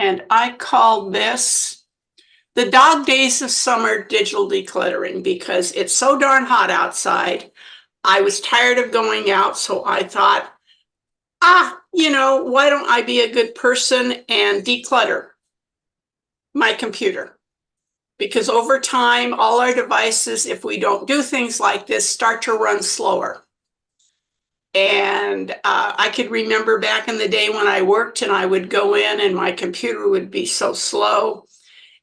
and I call this the dog days of summer digital decluttering because it's so darn hot outside. I was tired of going out, so I thought, why don't I be a good person and declutter my computer? Because over time, all our devices, if we don't do things like this, start to run slower. And I could remember back in the day when I worked and I would go in and my computer would be so slow.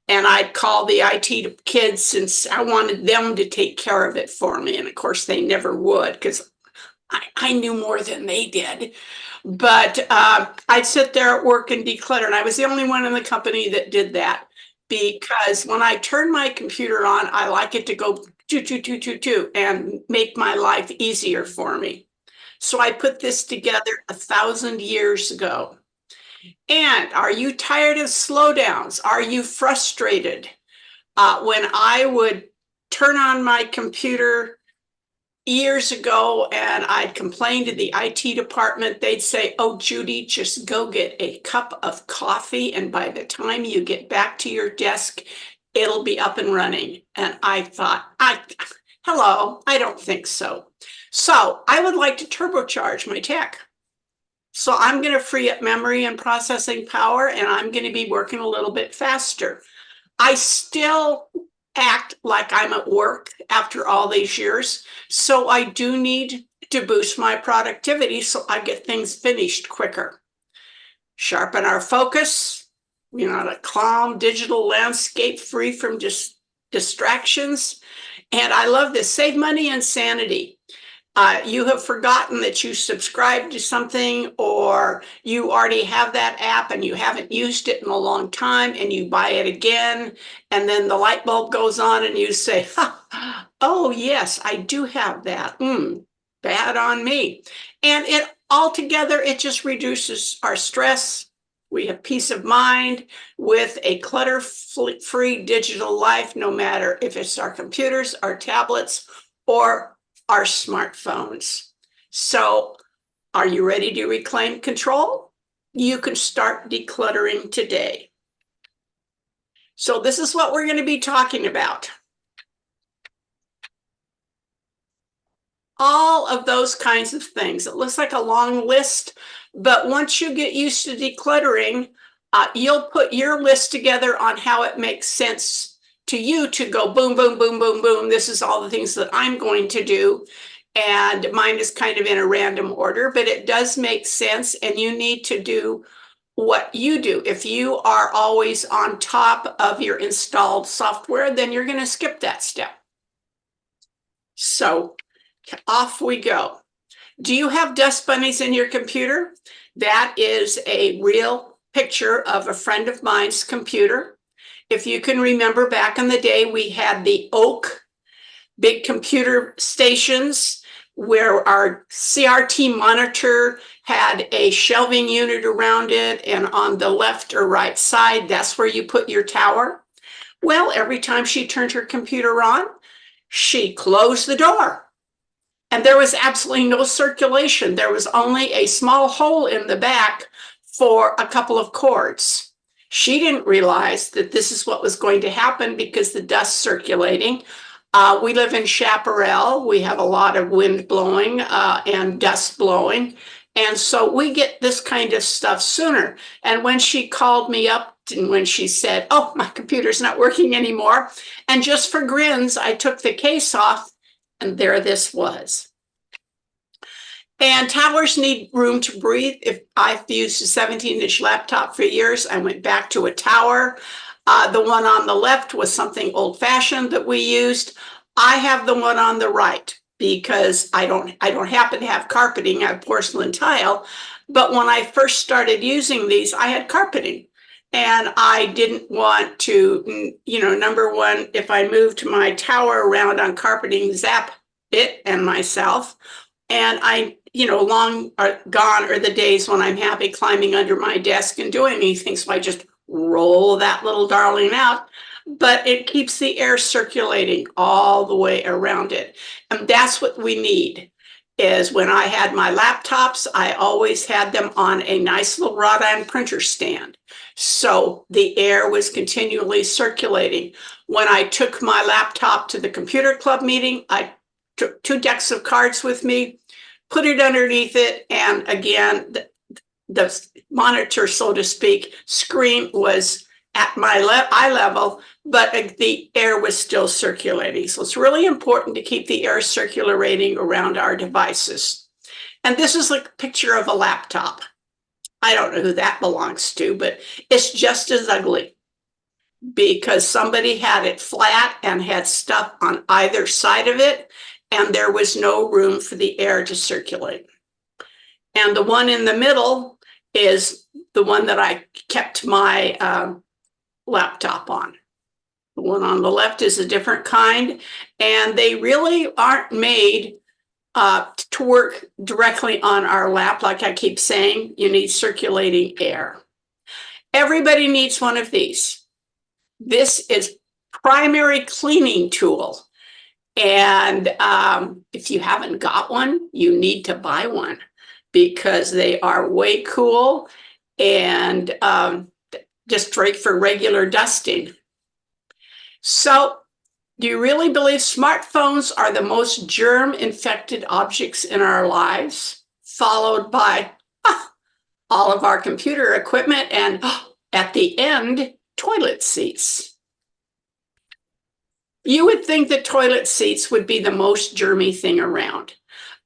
And I'd call the IT kids since I wanted them to take care of it for me. And of course, they never would because I knew more than they did. But I'd sit there at work and declutter. And I was the only one in the company that did that because when I turn my computer on, I like it to go and make my life easier for me. So I put this together 1,000 years ago. And are you tired of slowdowns? Are you frustrated? When I would turn on my computer years ago and I'd complain to the IT department, they'd say, "Oh, Judy, just go get a cup of coffee. And by the time you get back to your desk, it'll be up and running." And I thought, hello, I don't think so. So I would like to turbocharge my tech. So I'm going to free up memory and processing power, and I'm going to be working a little bit faster. I still act like I'm at work after all these years. So I do need to boost my productivity so I get things finished quicker. Sharpen our focus, a calm digital landscape free from distractions. And I love this, save money and sanity. You have forgotten that you subscribed to something, or you already have that app and you haven't used it in a long time and you buy it again, and then the light bulb goes on and you say, oh yes, I do have that. Bad on me. And it altogether, it just reduces our stress. We have peace of mind with a clutter-free digital life, no matter if it's our computers, our tablets, or our smartphones. So, are you ready to reclaim control? You can start decluttering today. So this is what we're going to be talking about. All of those kinds of things. It looks like a long list, but once you get used to decluttering, you'll put your list together on how it makes sense to you to go boom, boom, boom, boom, boom. This is all the things that I'm going to do. And mine is kind of in a random order, but it does make sense. And you need to do what you do. If you are always on top of your installed software, then you're going to skip that step. So off we go. Do you have dust bunnies in your computer? That is a real picture of a friend of mine's computer. If you can remember back in the day, we had the oak big computer stations where our CRT monitor had a shelving unit around it, and on the left or right side, that's where you put your tower. Well, every time she turned her computer on, she closed the door. And there was absolutely no circulation. There was only a small hole in the back for a couple of cords. She didn't realize that this is what was going to happen because the dust circulating. We live in Chaparral. We have a lot of wind blowing and dust blowing. And so we get this kind of stuff sooner. And when she called me up and when she said, "Oh, my computer's not working anymore," and just for grins, I took the case off and there this was. And towers need room to breathe. If I've used a 17-inch laptop for years, I went back to a tower. The one on the left was something old-fashioned that we used. I have the one on the right because I don't happen to have carpeting. I have porcelain tile. But when I first started using these, I had carpeting. And I didn't want to, number one, if I moved my tower around on carpeting, zap it and myself. And long gone are the days when I'm happy climbing under my desk and doing anything. So I just roll that little darling out, but it keeps the air circulating all the way around it. And that's what we need. is when I had my laptops, I always had them on a nice little wrought iron printer stand. So the air was continually circulating. When I took my laptop to the computer club meeting, I took 2 decks of cards with me, put it underneath it, and again, the monitor, so to speak, screen was at my eye level, but the air was still circulating. So it's really important to keep the air circulating around our devices. And this is a picture of a laptop. I don't know who that belongs to, but it's just as ugly because somebody had it flat and had stuff on either side of it, and there was no room for the air to circulate. And the one in the middle is the one that I kept my laptop on. The one on the left is a different kind, and they really aren't made to work directly on our lap. Like I keep saying, you need circulating air. Everybody needs one of these. This is primary cleaning tool. And if you haven't got one, you need to buy one because they are way cool and just great for regular dusting. So, do you really believe smartphones are the most germ-infected objects in our lives, followed by all of our computer equipment and at the end, toilet seats? You would think that toilet seats would be the most germy thing around,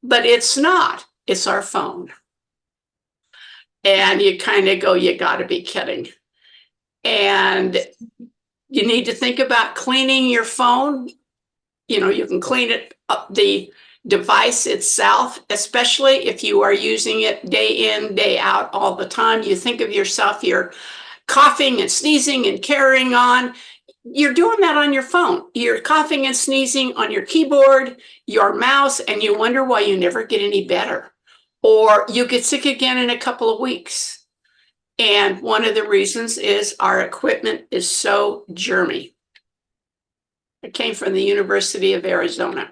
but it's not. It's our phone. And you kind of go, you got to be kidding. And you need to think about cleaning your phone. You know, you can clean it up, the device itself, especially if you are using it day in, day out all the time. You think of yourself, you're coughing and sneezing and carrying on. You're doing that on your phone. You're coughing and sneezing on your keyboard, your mouse, and you wonder why you never get any better. Or you get sick again in a couple of weeks. And one of the reasons is our equipment is so germy. It came from the University of Arizona.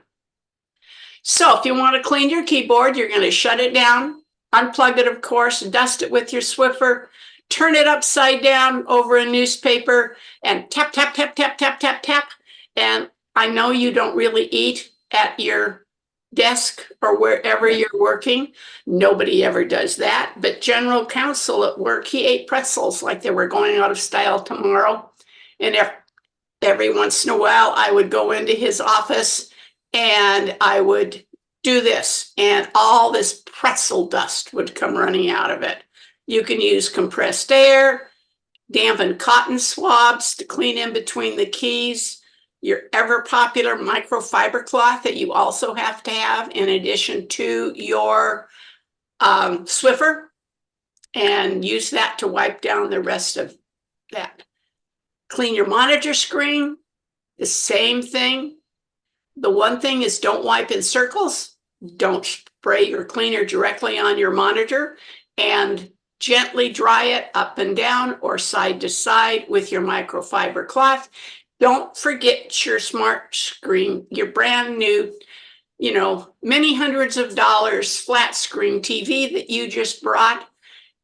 So if you want to clean your keyboard, you're going to shut it down, unplug it, of course, dust it with your Swiffer, turn it upside down over a newspaper, and tap, tap, tap, tap, tap, tap, tap. And I know you don't really eat at your desk or wherever you're working. Nobody ever does that. But General Counsel at work, he ate pretzels like they were going out of style tomorrow. And every once in a while, I would go into his office and I would do this, and all this pretzel dust would come running out of it. You can use compressed air, dampened cotton swabs to clean in between the keys, your ever popular microfiber cloth that you also have to have in addition to your Swiffer, and use that to wipe down the rest of that. Clean your monitor screen, the same thing. The one thing is don't wipe in circles. Don't spray your cleaner directly on your monitor, and gently dry it up and down or side to side with your microfiber cloth. Don't forget your smart screen, your brand new, you know, many hundreds of dollars flat screen TV that you just brought.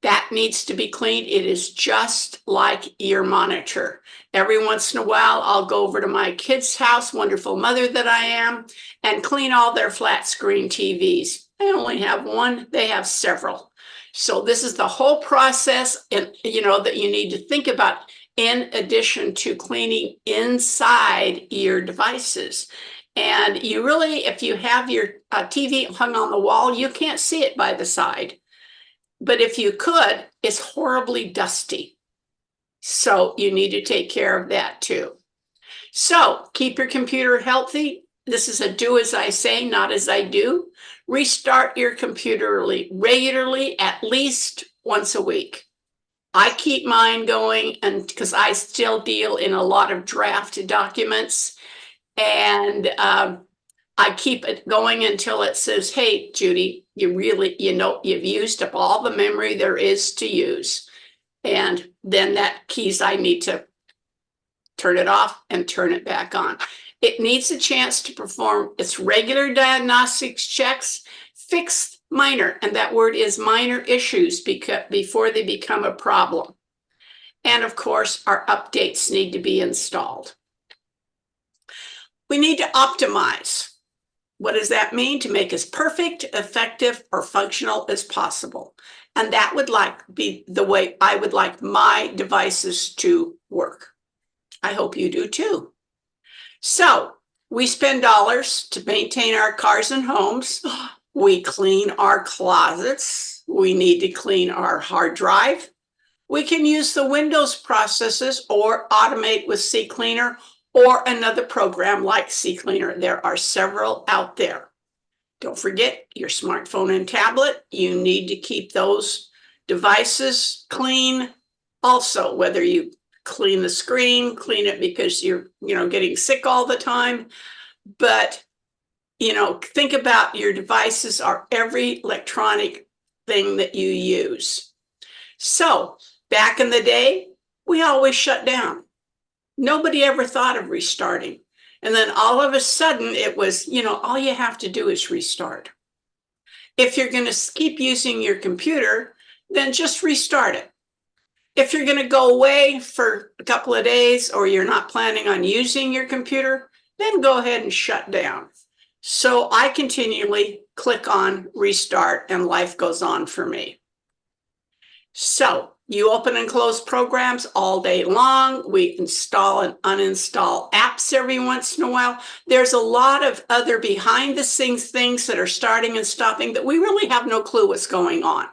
That needs to be cleaned. It is just like your monitor. Every once in a while, I'll go over to my kids' house, wonderful mother that I am, and clean all their flat screen TVs. They only have one, they have several. So this is the whole process, and you know, that you need to think about in addition to cleaning inside your devices. And you really, if you have your TV hung on the wall, you can't see it by the side. But if you could, it's horribly dusty. So you need to take care of that too. So keep your computer healthy. This is a do as I say, not as I do. Restart your computer regularly, at least once a week. I keep mine going, and because I still deal in a lot of draft documents, and I keep it going until it says, hey, Judy, you really, you know, you've used up all the memory there is to use. And then that keys, I need to turn it off and turn it back on. It needs a chance to perform its regular diagnostics checks, fix minor, and that word is minor issues before they become a problem. And of course, our updates need to be installed. We need to optimize. What does that mean? To make as perfect, effective, or functional as possible. And that would be the way I would like my devices to work. I hope you do too. So we spend dollars to maintain our cars and homes. We clean our closets. We need to clean our hard drive. We can use the Windows processes or automate with CCleaner or another program like CCleaner. There are several out there. Don't forget your smartphone and tablet. You need to keep those devices clean. Also, whether you clean the screen, clean it because you're, getting sick all the time. But, think about your devices are every electronic thing that you use. So back in the day, we always shut down. Nobody ever thought of restarting. And then all of a sudden it was, all you have to do is restart. If you're going to keep using your computer, then just restart it. If you're going to go away for a couple of days or you're not planning on using your computer, then go ahead and shut down. So I continually click on restart and life goes on for me. So you open and close programs all day long. We install and uninstall apps every once in a while. There's a lot of other behind the scenes things that are starting and stopping that we really have no clue what's going on.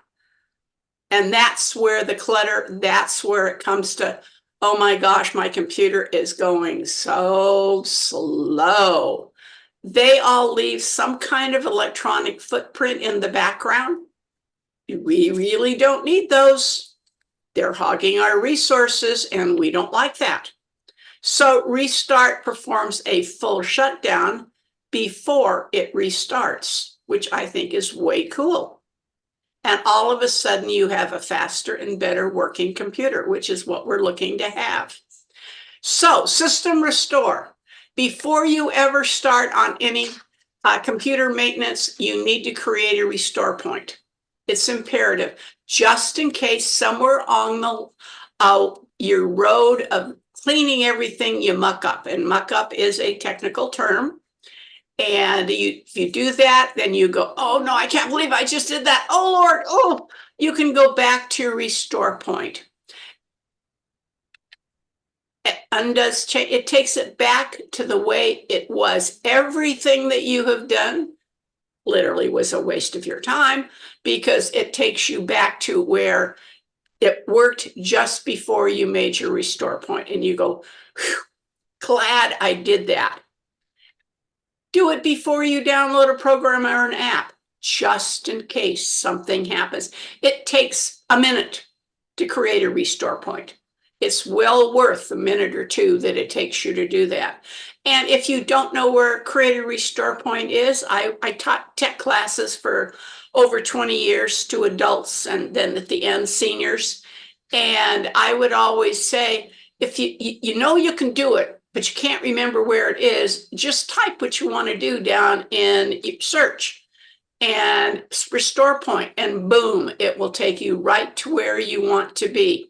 And that's where the clutter, that's where it comes to, oh my gosh, my computer is going so slow. They all leave some kind of electronic footprint in the background. We really don't need those. They're hogging our resources and we don't like that. So Restart performs a full shutdown before it restarts, which I think is way cool. And all of a sudden you have a faster and better working computer, which is what we're looking to have. So System Restore. Before you ever start on any computer maintenance, you need to create a restore point. It's imperative, just in case somewhere on your road of cleaning everything you muck up. And muck up is a technical term. And if you do that, then you go, oh no, I can't believe I just did that. Oh Lord, oh, you can go back to your restore point. It takes it back to the way it was. Everything that you have done literally was a waste of your time because it takes you back to where it worked just before you made your restore point. And you go, glad I did that. Do it before you download a program or an app, just in case something happens. It takes a minute to create a restore point. It's well worth the minute or two that it takes you to do that. And if you don't know where create a restore point is, I taught tech classes for over 20 years to adults and then at the end seniors. And I would always say, if you know you can do it, but you can't remember where it is, just type what you want to do down in search and restore point, and boom, it will take you right to where you want to be.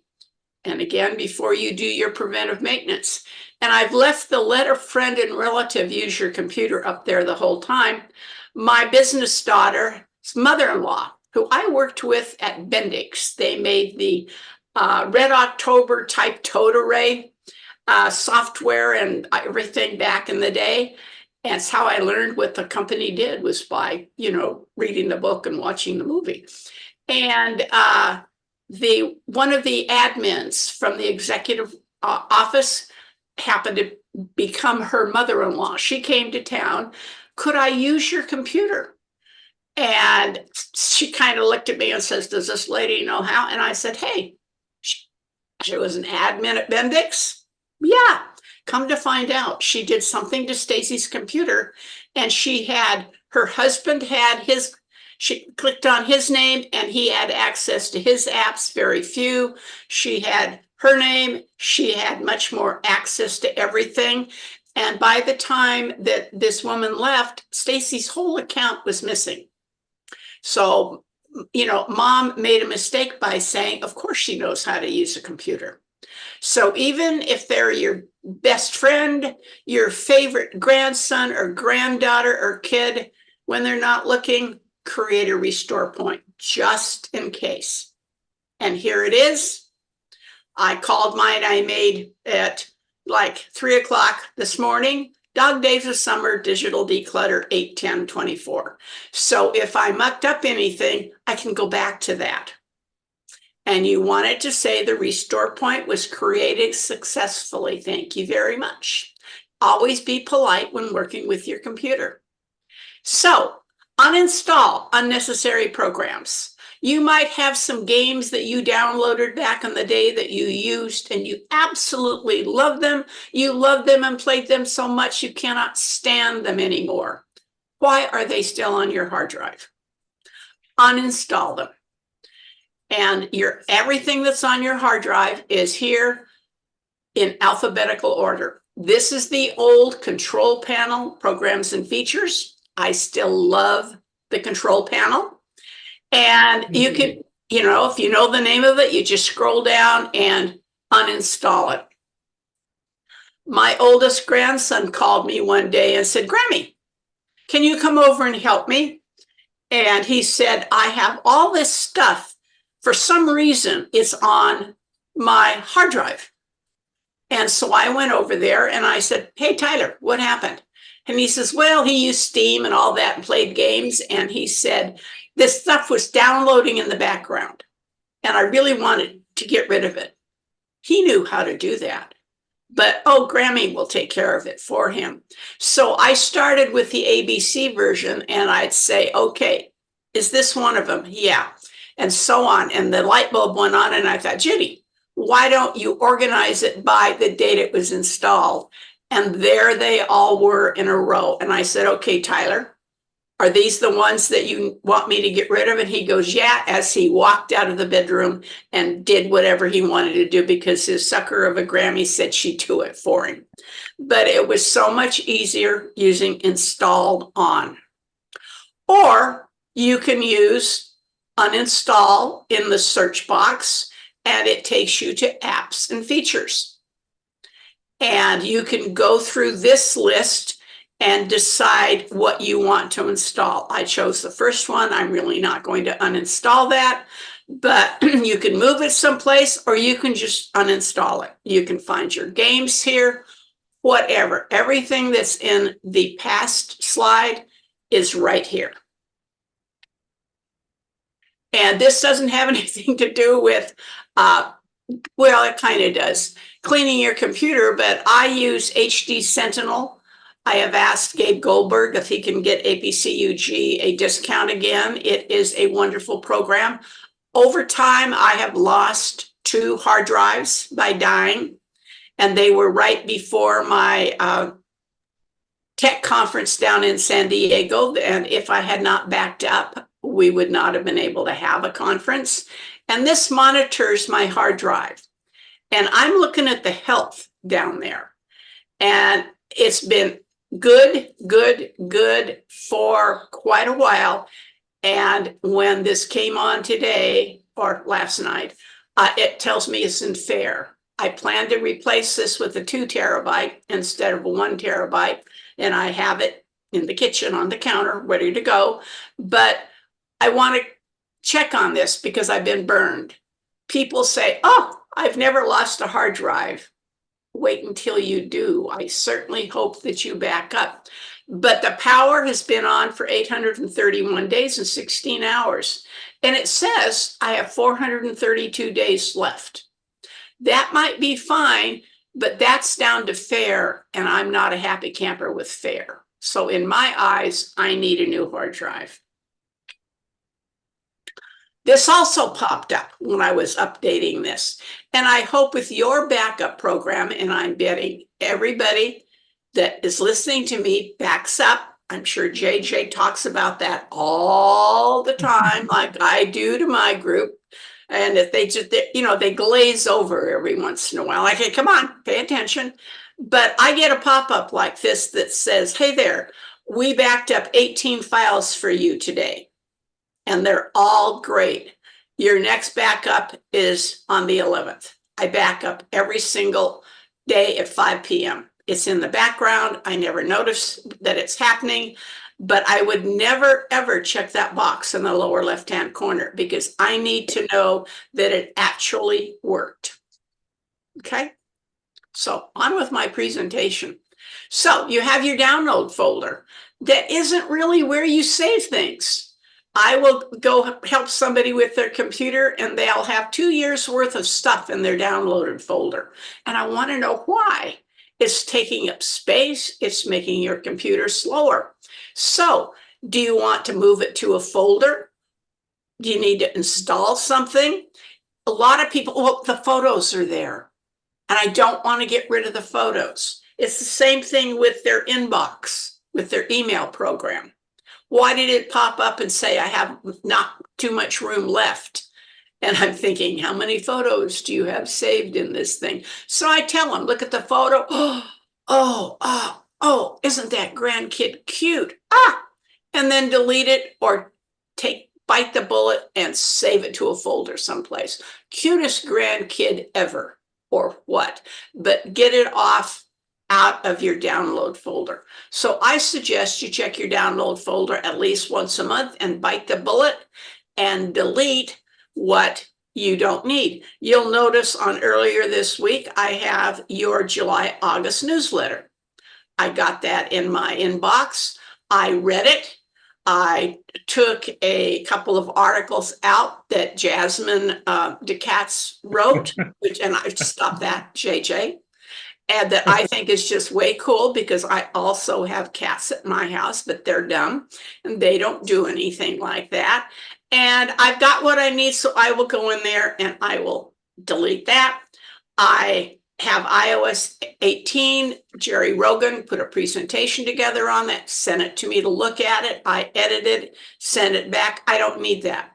And again, before you do your preventive maintenance. And I've left the let a friend and relative use your computer up there the whole time. My business daughter's mother-in-law, who I worked with at Bendix, they made the Red October type tote array software and everything back in the day. And it's how I learned what the company did, was by, reading the book and watching the movie. And one of the admins from the executive office happened to become her mother-in-law. She came to town. Could I use your computer? And she kind of looked at me and says, does this lady know how? And I said, hey, she was an admin at Bendix. Yeah, come to find out, she did something to Stacy's computer, and her husband had she clicked on his name and he had access to his apps, very few. She had her name, she had much more access to everything. And by the time that this woman left, Stacy's whole account was missing. So, mom made a mistake by saying, of course she knows how to use a computer. So even if they're your best friend, your favorite grandson or granddaughter or kid, when they're not looking, create a restore point just in case. And here it is. I called mine. I made at like 3 o'clock this morning. Dog Days of Summer, Digital Declutter, 8/10/24. So if I mucked up anything, I can go back to that. And you wanted to say the restore point was created successfully. Thank you very much. Always be polite when working with your computer. So, uninstall unnecessary programs. You might have some games that you downloaded back in the day that you used and you absolutely love them. You love them and played them so much you cannot stand them anymore. Why are they still on your hard drive? Uninstall them. And everything that's on your hard drive is here in alphabetical order. This is the old control panel, programs and features. I still love the control panel. And you can, if you know the name of it, you just scroll down and uninstall it. My oldest grandson called me one day and said, Grammy, can you come over and help me? And he said, I have all this stuff. For some reason, it's on my hard drive. And so I went over there and I said, hey, Taylour, what happened? And he says, well, he used Steam and all that and played games. And he said, this stuff was downloading in the background. And I really wanted to get rid of it. He knew how to do that. But, Grammy will take care of it for him. So I started with the ABC version and I'd say, okay, is this one of them? Yeah. And so on. And the light bulb went on and I thought, Judy, why don't you organize it by the date it was installed? And there they all were in a row. And I said, okay, Taylour, are these the ones that you want me to get rid of? And he goes, yeah, as he walked out of the bedroom and did whatever he wanted to do because his sucker of a Grammy said she'd do it for him. But it was so much easier using installed on. Or you can use uninstall in the search box and it takes you to apps and features. And you can go through this list and decide what you want to install. I chose the first one. I'm really not going to uninstall that, but you can move it someplace or you can just uninstall it. You can find your games here, whatever. Everything that's in the past slide is right here. And this doesn't have anything to do with, well, it kind of does, cleaning your computer, but I use HD Sentinel. I have asked Gabe Goldberg if he can get APCUG a discount again. It is a wonderful program. Over time, I have lost 2 hard drives by dying, and they were right before my tech conference down in San Diego. And if I had not backed up, we would not have been able to have a conference. And this monitors my hard drive. And I'm looking at the health down there. And it's been good for quite a while. And when this came on today or last night, it tells me it's in fair. I plan to replace this with a 2 terabyte instead of a 1 terabyte. And I have it in the kitchen on the counter, ready to go. But I want to check on this because I've been burned. People say, oh, I've never lost a hard drive. Wait until you do. I certainly hope that you back up. But the power has been on for 831 days and 16 hours. And it says I have 432 days left. That might be fine, but that's down to fair. And I'm not a happy camper with fair. So in my eyes, I need a new hard drive. This also popped up when I was updating this. And I hope with your backup program, and I'm betting everybody that is listening to me backs up. I'm sure JJ talks about that all the time, like I do to my group. And if they just, they glaze over every once in a while. Like, hey, come on, pay attention. But I get a pop-up like this that says, hey there, we backed up 18 files for you today. and they're all great. Your next backup is on the 11th. I back up every single day at 5 p.m. It's in the background. I never notice that it's happening, but I would never, ever check that box in the lower left-hand corner because I need to know that it actually worked. Okay, so on with my presentation. So you have your download folder. That isn't really where you save things. I will go help somebody with their computer and they'll have 2 years worth of stuff in their downloaded folder. And I want to know why. It's taking up space. It's making your computer slower. So do you want to move it to a folder? Do you need to install something? A lot of people, well, the photos are there and I don't want to get rid of the photos. It's the same thing with their inbox, with their email program. Why did it pop up and say I have not too much room left? And I'm thinking, how many photos do you have saved in this thing? So I tell them, look at the photo. Oh, isn't that grandkid cute? And then delete it or bite the bullet and save it to a folder someplace. Cutest grandkid ever or what? But get it out of your download folder. So I suggest you check your download folder at least once a month and bite the bullet and delete what you don't need. You'll notice on earlier this week, I have your July-August newsletter. I got that in my inbox. I read it. I took a couple of articles out that Jasmine DeCatz wrote, and I stopped that, JJ. And that I think is just way cool because I also have cats at my house, but they're dumb and they don't do anything like that. And I've got what I need, so I will go in there and I will delete that. I have iOS 18. Jerry Rogan put a presentation together on that, sent it to me to look at it. I edited, sent it back. I don't need that.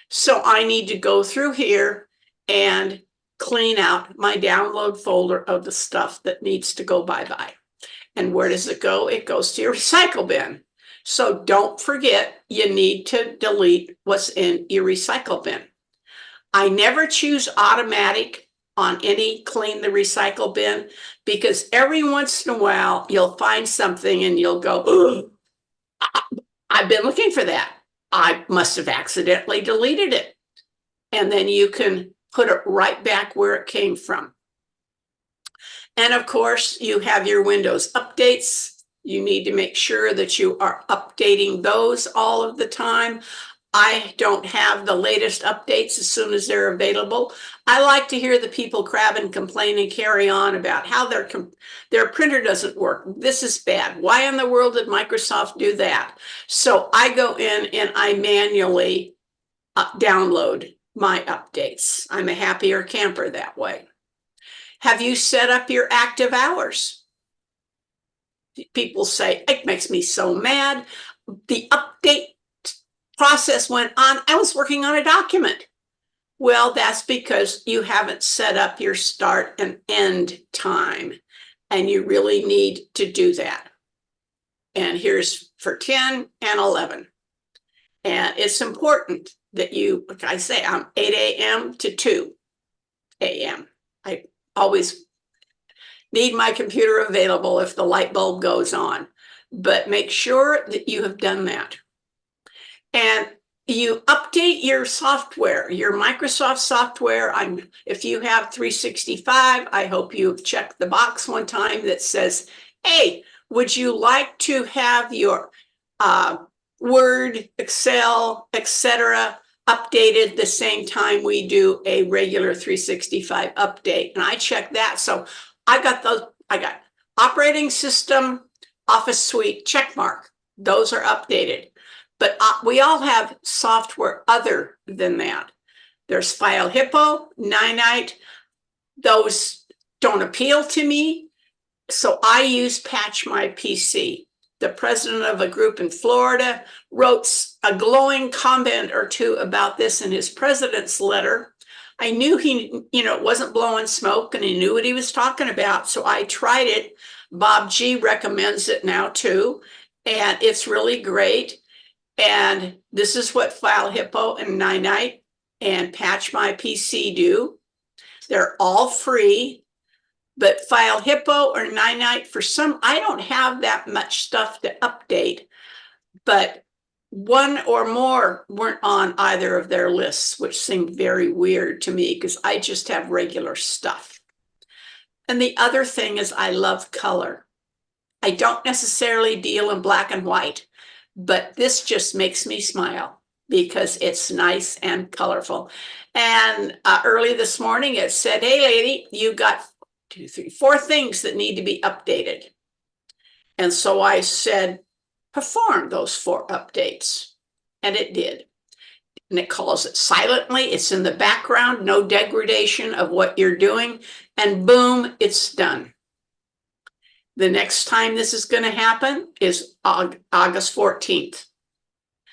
So I need to go through here and clean out my download folder of the stuff that needs to go bye-bye. And where does it go? It goes to your recycle bin. So don't forget, you need to delete what's in your recycle bin. I never choose automatic on any clean the recycle bin because every once in a while you'll find something and you'll go, I've been looking for that. I must have accidentally deleted it. And then you can put it right back where it came from. And of course, you have your Windows updates. You need to make sure that you are updating those all of the time. I don't have the latest updates as soon as they're available. I like to hear the people crab and complain and carry on about how their printer doesn't work. This is bad. Why in the world did Microsoft do that? So I go in and I manually download my updates. I'm a happier camper that way. Have you set up your active hours? People say, it makes me so mad. The update process went on. I was working on a document. Well, that's because you haven't set up your start and end time. And you really need to do that. And here's for 10 and 11. And it's important that you, like I say, I'm 8 a.m. to 2 a.m. I always need my computer available if the light bulb goes on, but make sure that you have done that. And you update your software, your Microsoft software. If you have 365, I hope you've checked the box one time that says, hey, would you like to have your Word, Excel, etc. updated the same time we do a regular 365 update? And I check that. So I got those. I got operating system, Office Suite, check mark. Those are updated. But we all have software other than that. There's File Hippo, Ninite. Those don't appeal to me. So I use Patch My PC. The president of a group in Florida wrote a glowing comment or two about this in his president's letter. I knew he, it wasn't blowing smoke and he knew what he was talking about. So I tried it. Bob G recommends it now too. And it's really great. And this is what File Hippo and Ninite and Patch My PC do. They're all free, but File Hippo or Ninite, for some, I don't have that much stuff to update, but one or more weren't on either of their lists, which seemed very weird to me because I just have regular stuff. And the other thing is I love color. I don't necessarily deal in black and white, but this just makes me smile because it's nice and colorful. And early this morning it said, hey lady, you got 2, 3, 4 things that need to be updated. And so I said, perform those 4 updates. And it did. And it calls it silently. It's in the background, no degradation of what you're doing. And boom, it's done. The next time this is going to happen is August 14th.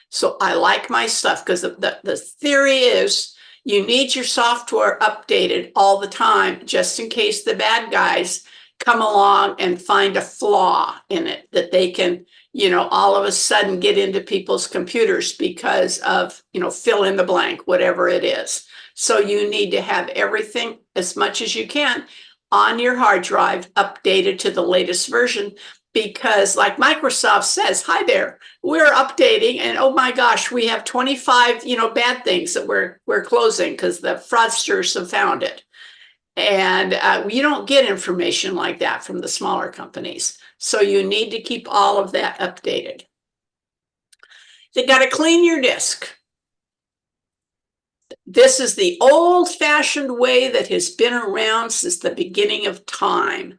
So I like my stuff because the theory is you need your software updated all the time, just in case the bad guys come along and find a flaw in it that they can, all of a sudden get into people's computers because of, fill in the blank, whatever it is. So you need to have everything as much as you can on your hard drive updated to the latest version, because like Microsoft says, hi there, we're updating and oh my gosh, we have 25, bad things that we're closing because the fraudsters have found it. And you don't get information like that from the smaller companies. So you need to keep all of that updated. You got to clean your disk. This is the old-fashioned way that has been around since the beginning of time.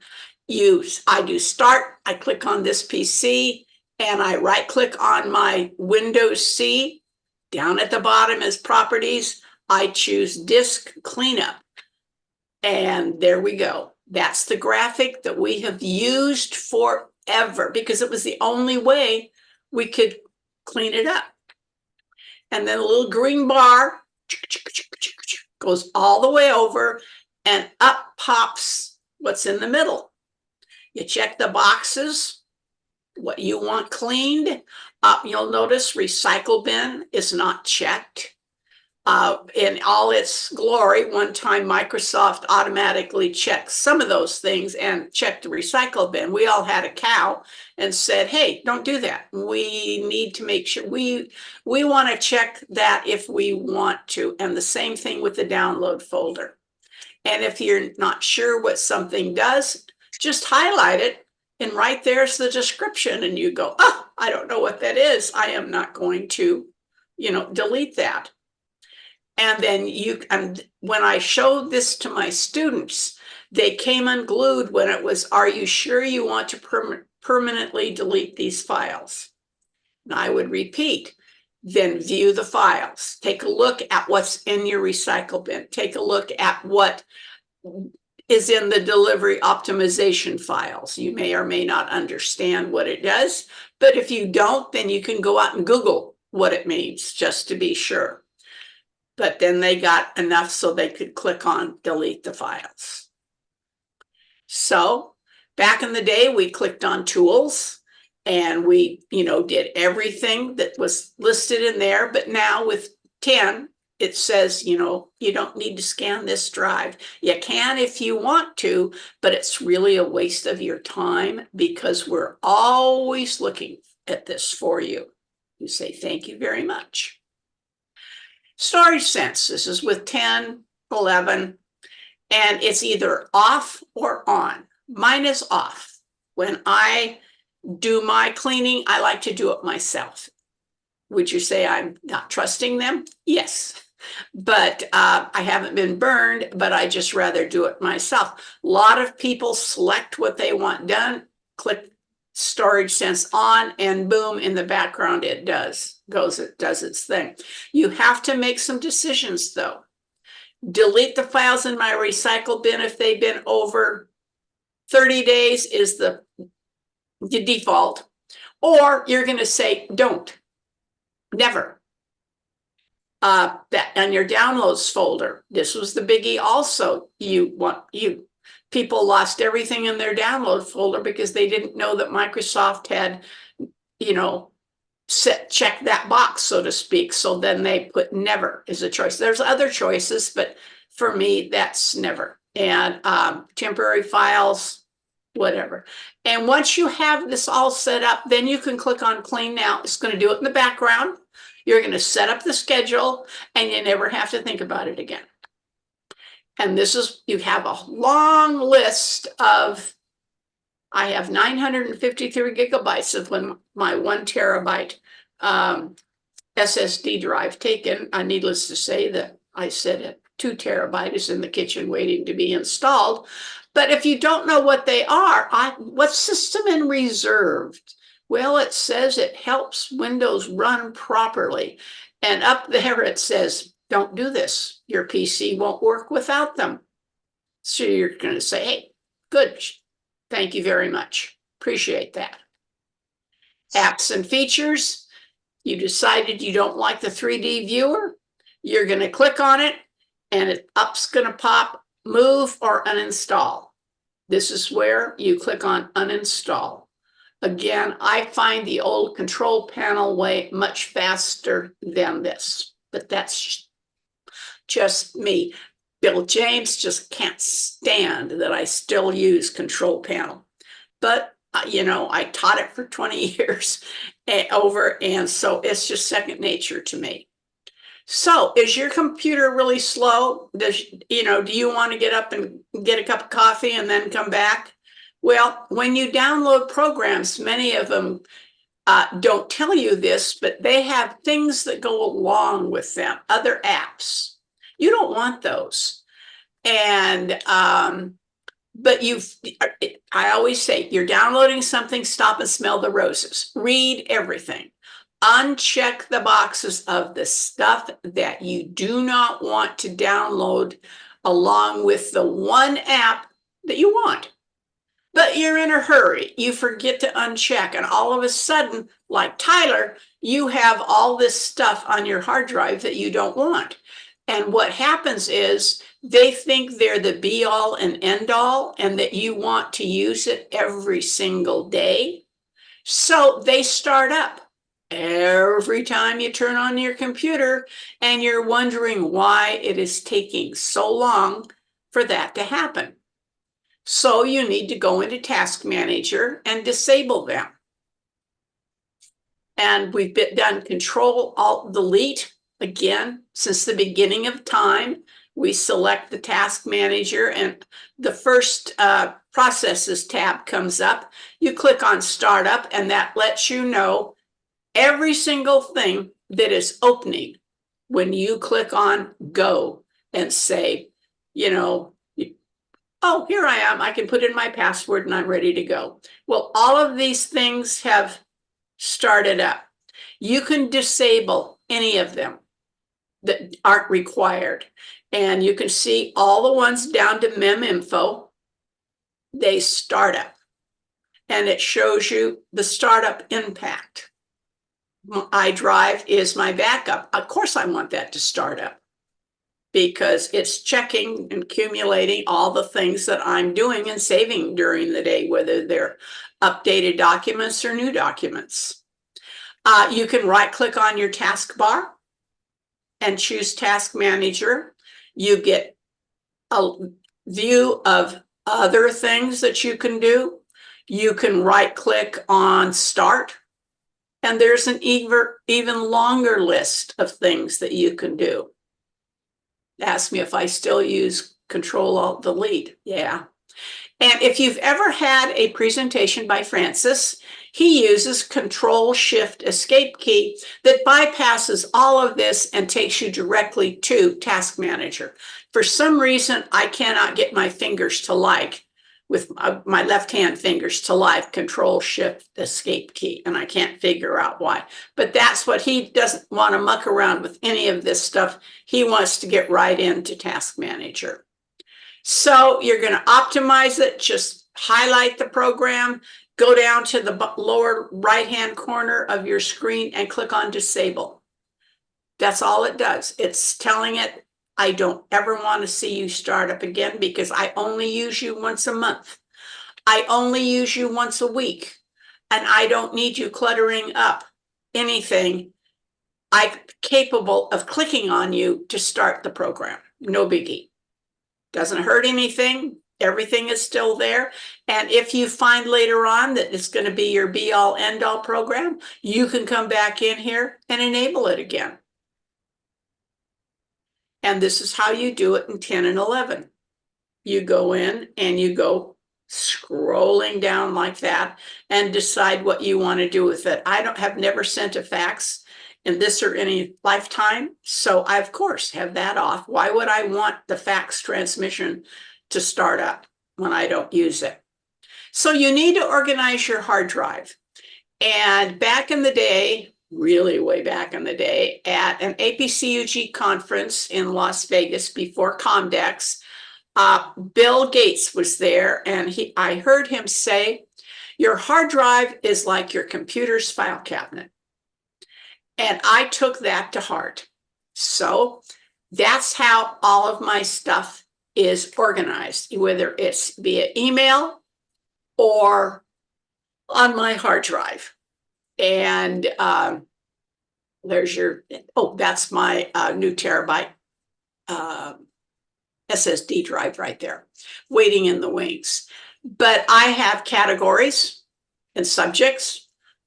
I do start, I click on this PC, and I right-click on my Windows C. Down at the bottom is Properties. I choose Disk Cleanup. And there we go. That's the graphic that we have used forever because it was the only way we could clean it up. And then a little green bar goes all the way over and up pops what's in the middle. You check the boxes, what you want cleaned. You'll notice recycle bin is not checked. In all its glory, one time Microsoft automatically checked some of those things and checked the recycle bin. We all had a cow and said, hey, don't do that. We need to make sure we want to check that if we want to. And the same thing with the download folder. And if you're not sure what something does, just highlight it. And right there's the description. And you go, oh, I don't know what that is. I am not going to, delete that. And then when I showed this to my students, they came unglued when it was, are you sure you want to permanently delete these files? And I would repeat, then view the files. Take a look at what's in your recycle bin. Take a look at what is in the delivery optimization files. You may or may not understand what it does, but if you don't, then you can go out and Google what it means just to be sure. But then they got enough so they could click on delete the files. So back in the day, we clicked on tools and we, did everything that was listed in there. But now with 10, it says, you don't need to scan this drive. You can if you want to, but it's really a waste of your time because we're always looking at this for you. You say, thank you very much. Storage sense, this is with 10, 11, and it's either off or on. Mine is off. When I do my cleaning, I like to do it myself. Would you say I'm not trusting them? Yes, but I haven't been burned, but I just rather do it myself. A lot of people select what they want done, click storage sense on, and boom, in the background it does its thing. You have to make some decisions though. Delete the files in my recycle bin if they've been over 30 days is the default, or you're going to say don't, never. That on your downloads folder, this was the biggie also. People lost everything in their download folder because they didn't know that Microsoft had, check that box, so to speak. So then they put never as a choice. There's other choices, but for me, that's never. And temporary files, whatever. And once you have this all set up, then you can click on clean now. It's going to do it in the background. You're going to set up the schedule and you never have to think about it again. And this is, you have a long list of, I have 953 gigabytes of my 1 terabyte SSD drive taken. Needless to say that I said it, 2 terabyte is in the kitchen waiting to be installed. But if you don't know what they are, what's system in reserved? Well, it says it helps Windows run properly. And up there it says, don't do this. Your PC won't work without them. So you're going to say, hey, good. Thank you very much. Appreciate that. Apps and features. You decided you don't like the 3D viewer. You're going to click on it and up's going to pop, move or uninstall. This is where you click on uninstall. Again, I find the old control panel way much faster than this, but that's just me. Bill James just can't stand that I still use control panel. But, you know, I taught it for 20 years over, and so it's just second nature to me. So is your computer really slow? Do you want to get up and get a cup of coffee and then come back? Well, when you download programs, many of them don't tell you this, but they have things that go along with them, other apps. You don't want those. And, but I always say, you're downloading something, stop and smell the roses. Read everything. Uncheck the boxes of the stuff that you do not want to download along with the one app that you want. But you're in a hurry. You forget to uncheck. And all of a sudden, like Taylour, you have all this stuff on your hard drive that you don't want. And what happens is they think they're the be all and end all and that you want to use it every single day. So they start up every time you turn on your computer and you're wondering why it is taking so long for that to happen. So you need to go into Task Manager and disable them. And we've done Control-Alt-Delete. Again, since the beginning of time, we select the Task Manager and the first Processes tab comes up. You click on Startup and that lets you know every single thing that is opening when you click on Go and say, you know, oh, here I am. I can put in my password and I'm ready to go. Well, all of these things have started up. You can disable any of them that aren't required. And you can see all the ones down to MemInfo, they start up. And it shows you the startup impact. iDrive is my backup. Of course, I want that to start up because it's checking and accumulating all the things that I'm doing and saving during the day, whether they're updated documents or new documents. You can right-click on your taskbar and choose Task Manager. You get a view of other things that you can do. You can right-click on Start, and there's an even longer list of things that you can do. Ask me if I still use Control-Alt-Delete. Yeah. And if you've ever had a presentation by Francis, he uses Control-Shift-Escape key that bypasses all of this and takes you directly to Task Manager. For some reason, I cannot get my fingers to like, with my left-hand fingers to like Control-Shift-Escape key, and I can't figure out why. But that's what he doesn't want to muck around with any of this stuff. He wants to get right into Task Manager. So you're going to optimize it, just highlight the program, go down to the lower right-hand corner of your screen and click on Disable. That's all it does. It's telling it, I don't ever want to see you start up again because I only use you once a month. I only use you once a week, and I don't need you cluttering up anything, I'm capable of clicking on you to start the program. No biggie. Doesn't hurt anything. Everything is still there. And if you find later on that it's going to be your be-all, end-all program, you can come back in here and enable it again. And this is how you do it in 10 and 11. You go in and you go scrolling down like that and decide what you want to do with it. I have never sent a fax in this or any lifetime, so I, of course, have that off. Why would I want the fax transmission to start up when I don't use it? So you need to organize your hard drive. And back in the day, really way back in the day, at an APCUG conference in Las Vegas before Comdex, Bill Gates was there, and I heard him say, your hard drive is like your computer's file cabinet. And I took that to heart. So that's how all of my stuff is organized, whether it's via email or on my hard drive. And there's your, oh, that's my new terabyte SSD drive right there, waiting in the wings. But I have categories and subjects.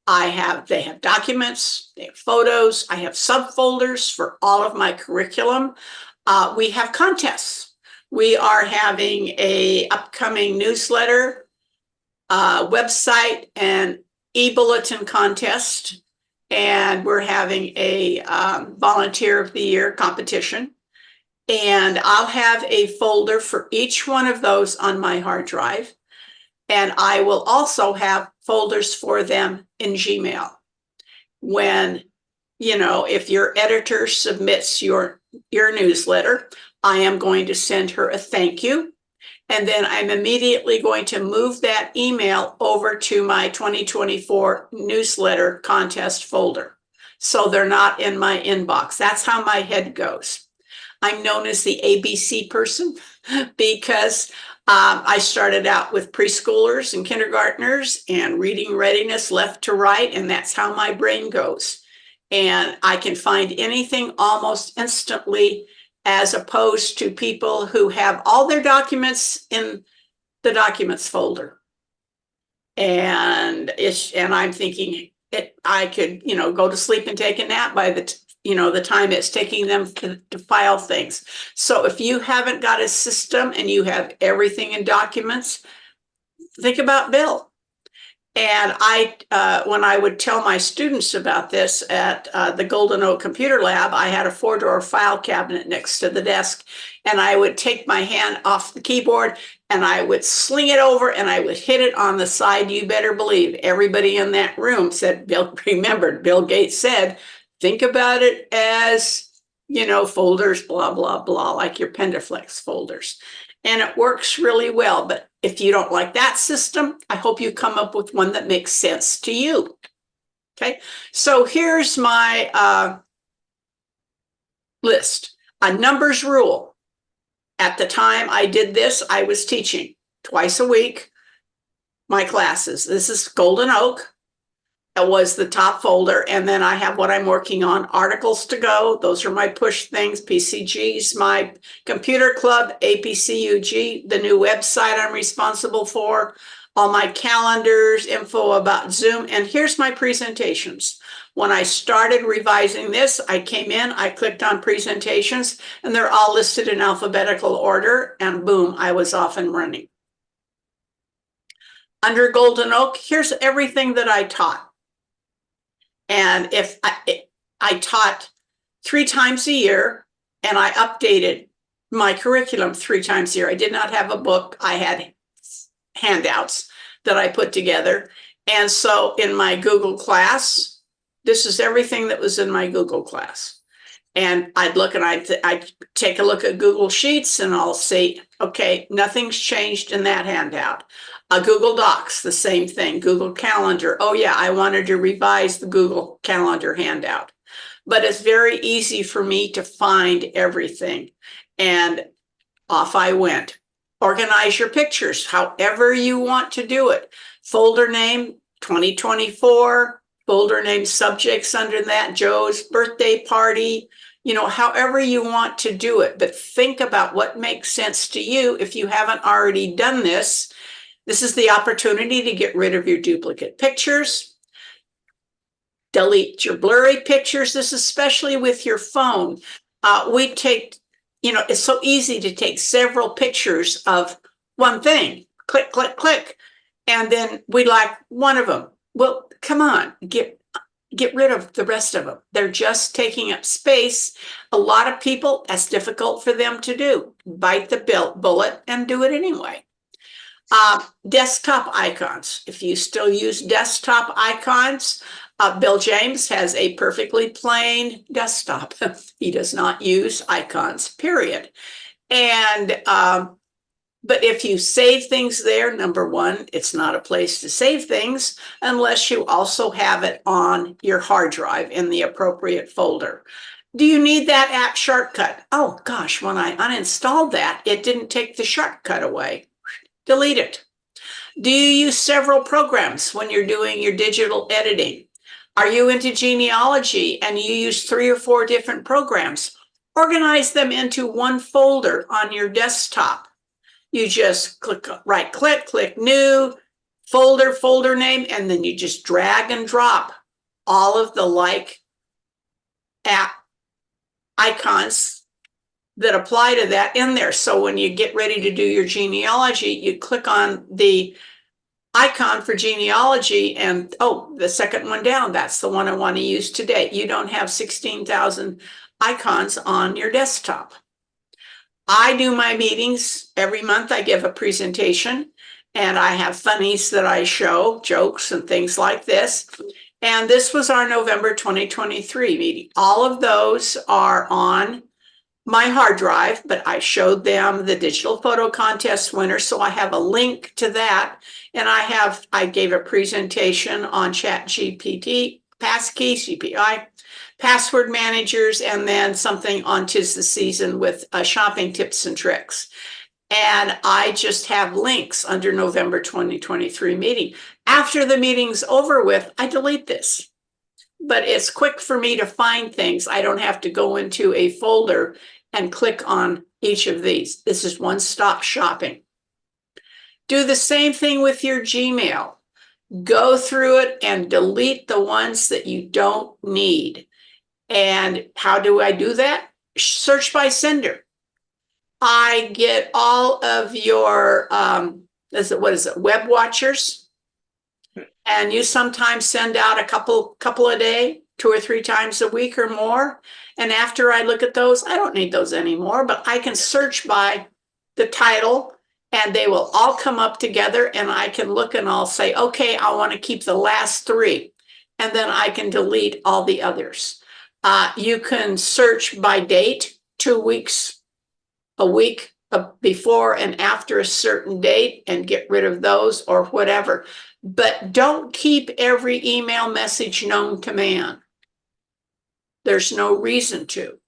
They have documents, they have photos, I have subfolders for all of my curriculum. We have contests. We are having a upcoming newsletter, website, and e-bulletin contest. And we're having a volunteer of the year competition. And I'll have a folder for each one of those on my hard drive. And I will also have folders for them in Gmail. When, if your editor submits your newsletter, I am going to send her a thank you. And then I'm immediately going to move that email over to my 2024 newsletter contest folder. So they're not in my inbox. That's how my head goes. I'm known as the ABC person because I started out with preschoolers and kindergartners and reading readiness left to right, and that's how my brain goes. And I can find anything almost instantly, as opposed to people who have all their documents in the documents folder. And I'm thinking I could, go to sleep and take a nap by the time it's taking them to file things. So if you haven't got a system and you have everything in documents, think about Bill. And when I would tell my students about this at the Golden Oak Computer Lab, I had a 4-drawer file cabinet next to the desk, and I would take my hand off the keyboard and I would sling it over and I would hit it on the side. You better believe everybody in that room said, remembered Bill Gates said, think about it as, folders, blah, blah, blah, like your Pendaflex folders. And it works really well. But if you don't like that system, I hope you come up with one that makes sense to you. Okay, so here's my list. A numbers rule. At the time I did this, I was teaching twice a week my classes. This is Golden Oak. It was the top folder. And then I have what I'm working on, articles to go. Those are my push things, PCGs, my computer club, APCUG, the new website I'm responsible for, all my calendars, info about Zoom. And here's my presentations. When I started revising this, I came in, I clicked on presentations, and they're all listed in alphabetical order, and boom, I was off and running. Under Golden Oak, here's everything that I taught. And if I taught 3 times a year, and I updated my curriculum 3 times a year. I did not have a book. I had handouts that I put together. And so in my Google class, this is everything that was in my Google class. And I'd look and I'd take a look at Google Sheets and I'll say, okay, nothing's changed in that handout. Google Docs, the same thing. Google Calendar. Oh yeah, I wanted to revise the Google Calendar handout. But it's very easy for me to find everything. And off I went. Organize your pictures however you want to do it. Folder name, 2024, folder name subjects under that, Joe's birthday party, however you want to do it, but think about what makes sense to you. If you haven't already done this, this is the opportunity to get rid of your duplicate pictures, delete your blurry pictures. This is especially with your phone. We take, it's so easy to take several pictures of one thing, click, click, click, and then we like one of them. Well, come on, get rid of the rest of them. They're just taking up space. A lot of people, that's difficult for them to do. Bite the bullet and do it anyway. Desktop icons. If you still use desktop icons, Bill James has a perfectly plain desktop. He does not use icons, period. And but if you save things there, number one, it's not a place to save things unless you also have it on your hard drive in the appropriate folder. Do you need that app shortcut? Oh gosh, when I uninstalled that, it didn't take the shortcut away. Delete it. Do you use several programs when you're doing your digital editing? Are you into genealogy and you use 3 or 4 different programs? Organize them into one folder on your desktop. You just right click, click new, folder name, and then you just drag and drop all of the like app icons that apply to that in there. So when you get ready to do your genealogy, you click on the icon for genealogy and, oh, the second one down, that's the one I want to use today. You don't have 16,000 icons on your desktop. I do my meetings every month. I give a presentation and I have funnies that I show, jokes and things like this. And this was our November 2023 meeting. All of those are on my hard drive, but I showed them the digital photo contest winner. So I have a link to that. And I gave a presentation on ChatGPT, Passkey, CPI, password managers, and then something on 'Tis the Season with shopping tips and tricks. And I just have links under November 2023 meeting. After the meeting's over with, I delete this. But it's quick for me to find things. I don't have to go into a folder and click on each of these. This is one-stop shopping. Do the same thing with your Gmail. Go through it and delete the ones that you don't need. And how do I do that? Search by sender. I get all of your, web watchers. And you sometimes send out a couple a day, 2 or 3 times a week or more. And after I look at those, I don't need those anymore, but I can search by the title and they will all come up together and I can look and I'll say, okay, I want to keep the last 3. And then I can delete all the others. You can search by date, 2 weeks, a week before and after a certain date and get rid of those or whatever. But don't keep every email message known to man. There's no reason to.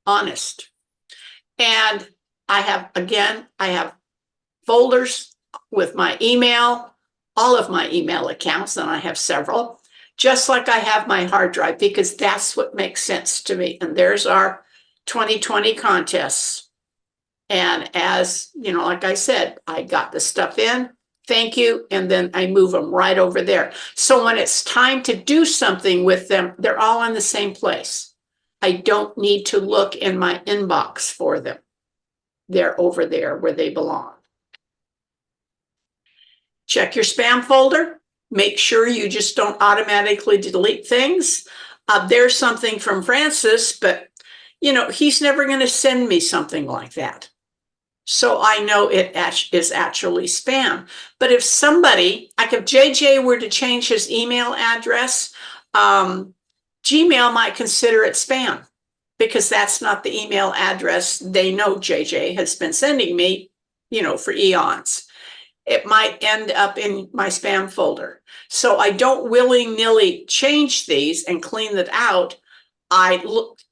Honest. And I have folders with my email, all of my email accounts, and I have several, just like I have my hard drive, because that's what makes sense to me. And there's our 2020 contests. And as, like I said, I got the stuff in, thank you, and then I move them right over there. So when it's time to do something with them, they're all in the same place. I don't need to look in my inbox for them. They're over there where they belong. Check your spam folder. Make sure you just don't automatically delete things. There's something from Francis, but he's never going to send me something like that. So I know it is actually spam. But if somebody, like if JJ were to change his email address, Gmail might consider it spam because that's not the email address they know JJ has been sending me, for eons. It might end up in my spam folder. So I don't willy-nilly change these and clean it out. I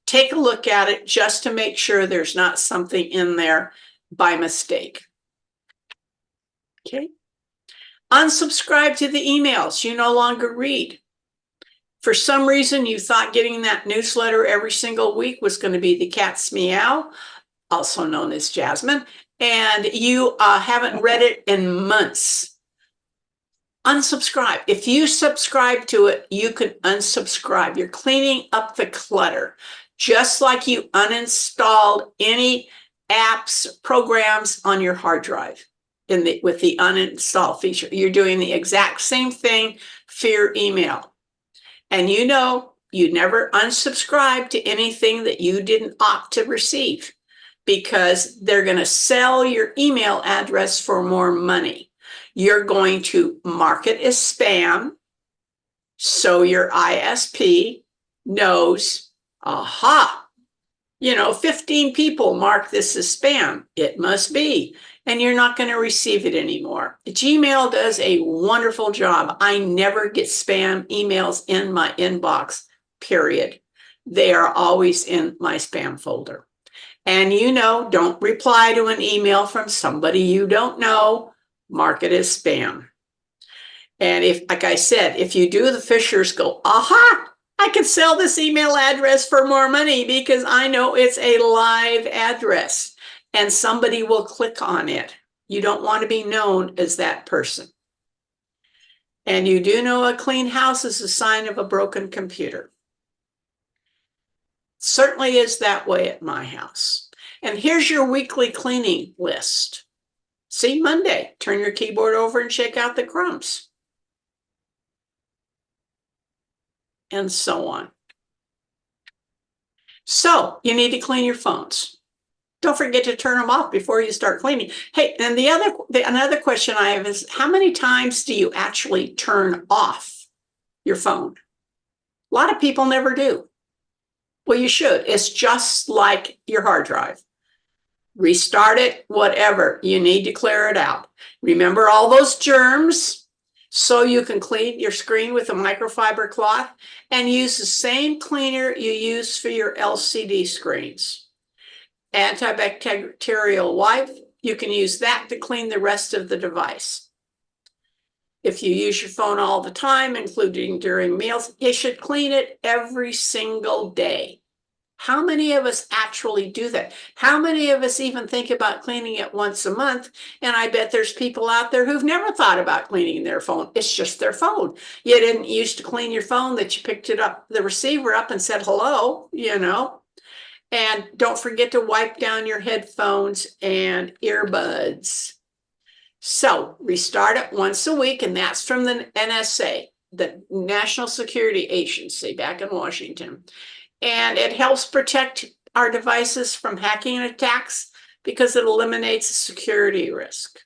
take a look at it just to make sure there's not something in there by mistake. Okay. Unsubscribe to the emails you no longer read. For some reason, you thought getting that newsletter every single week was going to be the cat's meow, also known as Jasmine, and you haven't read it in months. Unsubscribe. If you subscribe to it, you can unsubscribe. You're cleaning up the clutter, just like you uninstalled any apps, programs on your hard drive with the uninstall feature. You're doing the exact same thing for your email. And you know, you never unsubscribe to anything that you didn't opt to receive, because they're going to sell your email address for more money. You're going to mark it as spam, so your ISP knows, aha, 15 people mark this as spam. It must be. And you're not going to receive it anymore. Gmail does a wonderful job. I never get spam emails in my inbox, period. They are always in my spam folder. And don't reply to an email from somebody you don't know. Mark it as spam. And if, like I said, if you do, the fishers go, aha, I can sell this email address for more money because I know it's a live address and somebody will click on it. You don't want to be known as that person. And you do know a clean house is a sign of a broken computer. Certainly is that way at my house. And here's your weekly cleaning list. See, Monday, turn your keyboard over and shake out the crumbs. And so on. So you need to clean your phones. Don't forget to turn them off before you start cleaning. Hey, and another question I have is, how many times do you actually turn off your phone? A lot of people never do. Well, you should. It's just like your hard drive. Restart it, whatever. You need to clear it out. Remember all those germs, so you can clean your screen with a microfiber cloth and use the same cleaner you use for your LCD screens. Antibacterial wipe, you can use that to clean the rest of the device. If you use your phone all the time, including during meals, you should clean it every single day. How many of us actually do that? How many of us even think about cleaning it once a month? And I bet there's people out there who've never thought about cleaning their phone. It's just their phone. You didn't used to clean your phone, that you picked it up, the receiver up and said hello, And don't forget to wipe down your headphones and earbuds. So restart it once a week, and that's from the NSA, the National Security Agency back in Washington. And it helps protect our devices from hacking attacks because it eliminates a security risk.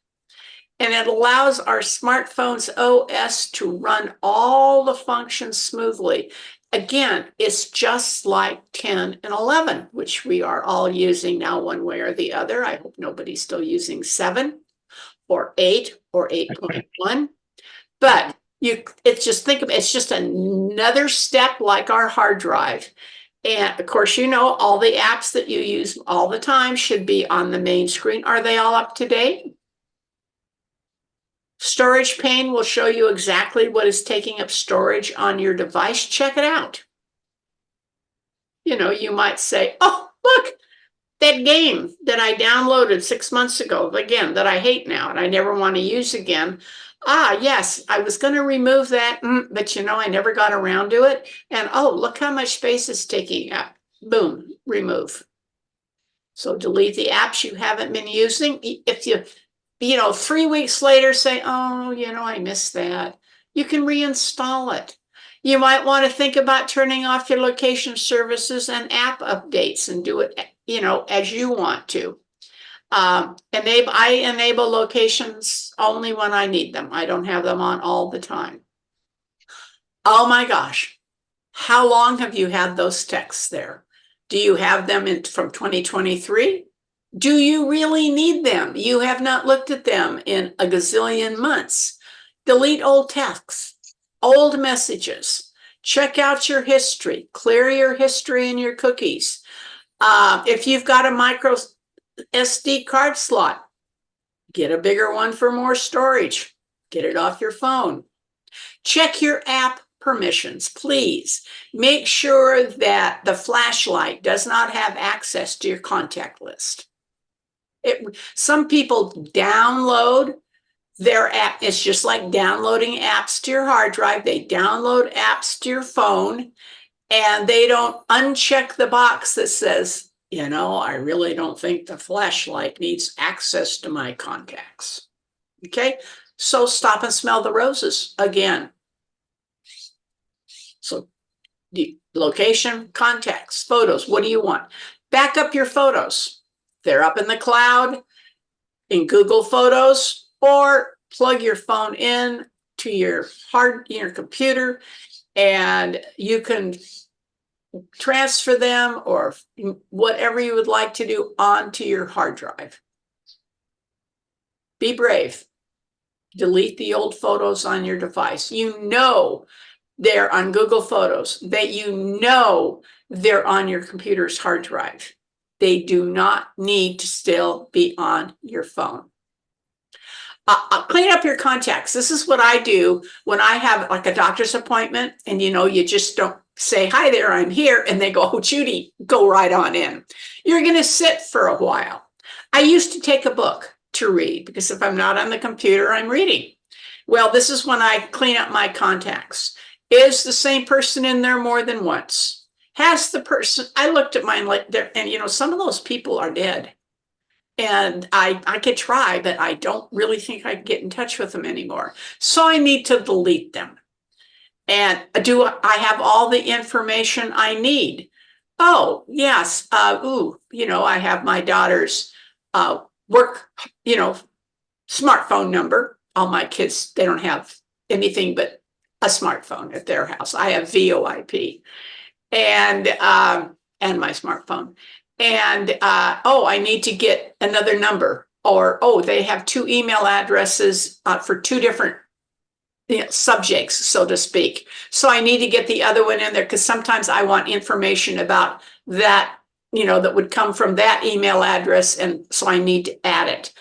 And it allows our smartphone's OS to run all the functions smoothly. Again, it's just like 10 and 11, which we are all using now one way or the other. I hope nobody's still using 7 or 8 or 8.1. But it's just another step like our hard drive. And of course, all the apps that you use all the time should be on the main screen. Are they all up to date? Storage pane will show you exactly what is taking up storage on your device. Check it out. You might say, oh, look, that game that I downloaded 6 months ago, again, that I hate now and I never want to use again. Ah, yes, I was going to remove that, but I never got around to it. And oh, look how much space it's taking up. Boom, remove. So delete the apps you haven't been using. If you 3 weeks later say, oh, I missed that, you can reinstall it. You might want to think about turning off your location services and app updates and do it, as you want to. I enable locations only when I need them. I don't have them on all the time. Oh my gosh. How long have you had those texts there? Do you have them from 2023? Do you really need them? You have not looked at them in a gazillion months. Delete old texts, old messages. Check out your history. Clear your history and your cookies. If you've got a micro SD card slot, get a bigger one for more storage. Get it off your phone. Check your app permissions, please make sure that the flashlight does not have access to your contact list. Some people download their app. It's just like downloading apps to your hard drive. They download apps to your phone and they don't uncheck the box that says, you know, I really don't think the flashlight needs access to my contacts. Okay, so stop and smell the roses again. So the location, contacts, photos, what do you want? Back up your photos. They're up in the cloud, in Google Photos, or plug your phone in to your computer, and you can transfer them or whatever you would like to do onto your hard drive. Be brave. Delete the old photos on your device. You know they're on Google Photos, that you know they're on your computer's hard drive. They do not need to still be on your phone. Clean up your contacts. This is what I do when I have like a doctor's appointment and you know, you just don't say, hi there, I'm here. And they go, oh, Judy, go right on in. You're going to sit for a while. I used to take a book to read because if I'm not on the computer, I'm reading. Well, this is when I clean up my contacts. Is the same person in there more than once? Has the person, I looked at mine like there, and you know, some of those people are dead. And I could try, but I don't really think I can get in touch with them anymore. So I need to delete them. And do I have all the information I need? Oh, yes. You know, I have my daughter's work, you know, smartphone number. All my kids, they don't have anything but a smartphone at their house. I have VoIP and my smartphone. And oh, I need to get another number, or oh, they have 2 email addresses for 2 different subjects, so to speak. So I need to get the other one in there because sometimes I want information about that, you know, that would come from that email address, and so I need to add it.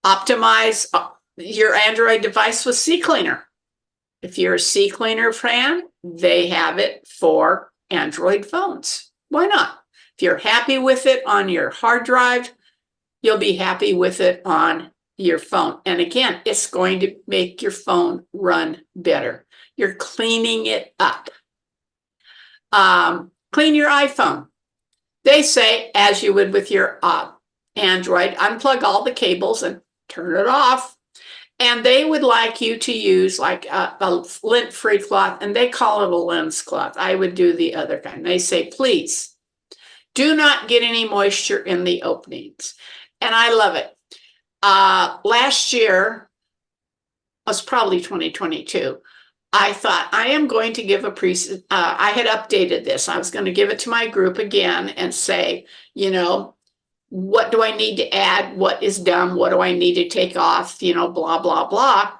Optimize your Android device with CCleaner. If you're a CCleaner fan, they have it for Android phones. Why not? If you're happy with it on your hard drive, you'll be happy with it on your phone. And again, it's going to make your phone run better. You're cleaning it up. Clean your iPhone. They say, as you would with your Android, unplug all the cables and turn it off. And they would like you to use like a lint-free cloth, and they call it a lens cloth. I would do the other kind. They say, please do not get any moisture in the openings. And I love it. Last year, was probably 2022, I thought I am going to give I had updated this. I was going to give it to my group again and say, you know, what do I need to add? What is done? What do I need to take off? You know, blah, blah, blah.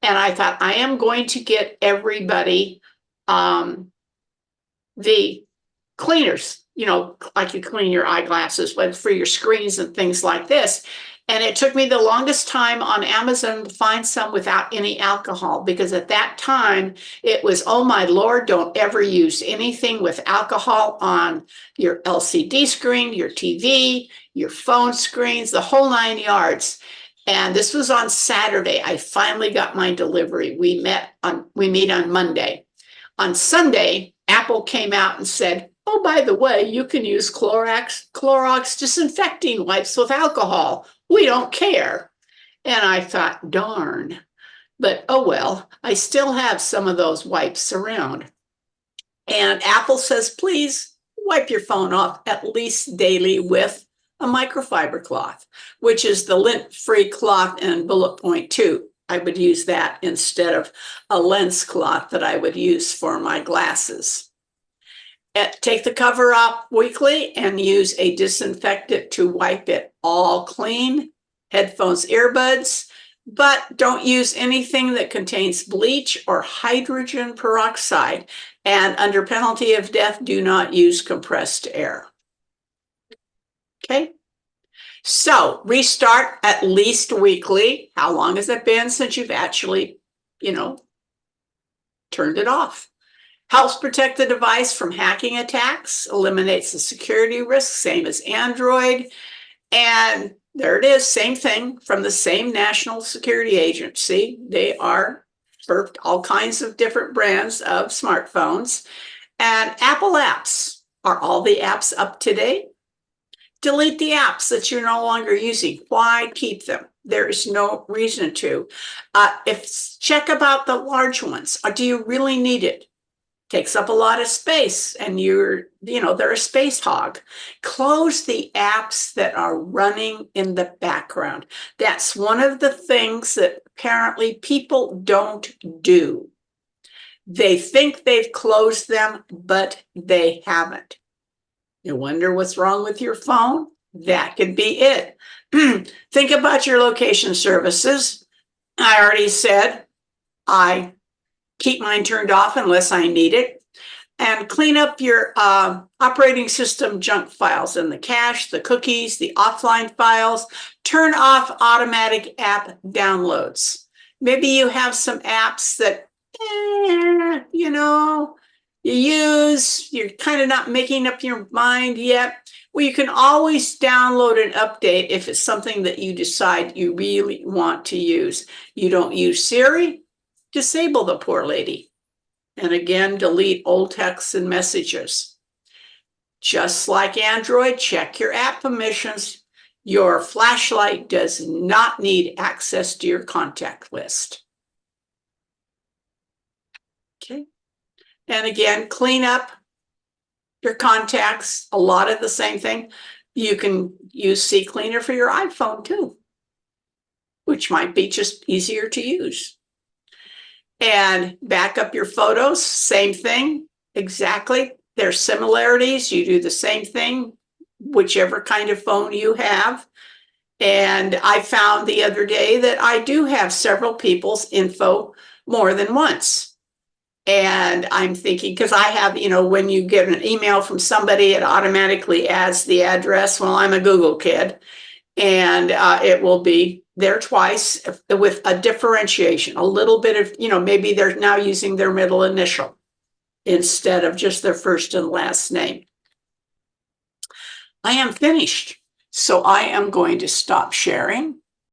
And I thought I am going to get everybody the cleaners, you know, like you clean your eyeglasses, but for your screens and things like this. And it took me the longest time on Amazon to find some without any alcohol, because at that time it was, oh my Lord, don't ever use anything with alcohol on your LCD screen, your TV, your phone screens, the whole 9 yards. And this was on Saturday. I finally got my delivery. We meet on Monday. On Sunday, Apple came out and said, oh, by the way, you can use Clorox disinfecting wipes with alcohol. We don't care. And I thought, darn, but oh well, I still have some of those wipes around. And Apple says, please wipe your phone off at least daily with a microfiber cloth, which is the lint-free cloth in bullet point 2. I would use that instead of a lens cloth that I would use for my glasses. Take the cover off weekly and use a disinfectant to wipe it all clean. Headphones, earbuds, but don't use anything that contains bleach or hydrogen peroxide. And under penalty of death, do not use compressed air. Okay. So restart at least weekly. How long has it been since you've actually, you know, turned it off. Helps protect the device from hacking attacks, eliminates the security risk, same as Android. And there it is, same thing from the same National Security Agency. They are for all kinds of different brands of smartphones. And Apple apps. Are all the apps up to date? Delete the apps that you're no longer using. Why keep them? There is no reason to. Check about the large ones. Do you really need it? Takes up a lot of space and they're a space hog. Close the apps that are running in the background. That's one of the things that apparently people don't do. They think they've closed them, but they haven't. You wonder what's wrong with your phone? That could be it. Think about your location services. I already said I keep mine turned off unless I need it. And clean up your operating system junk files in the cache, the cookies, the offline files. Turn off automatic app downloads. Maybe you have some apps that, you use, you're kind of not making up your mind yet. Well, you can always download an update if it's something that you decide you really want to use. You don't use Siri? Disable the poor lady. And again, delete old texts and messages. Just like Android, check your app permissions. Your flashlight does not need access to your contact list. Okay. And again, clean up your contacts. A lot of the same thing. You can use CCleaner for your iPhone too, which might be just easier to use. And back up your photos, same thing, exactly. There's similarities. You do the same thing, whichever kind of phone you have. And I found the other day that I do have several people's info more than once. And I'm thinking, because I have, when you get an email from somebody, it automatically adds the address. Well, I'm a Google kid, and it will be there twice with a differentiation, a little bit of, maybe they're now using their middle initial instead of just their first and last name. I am finished. So I am going to stop sharing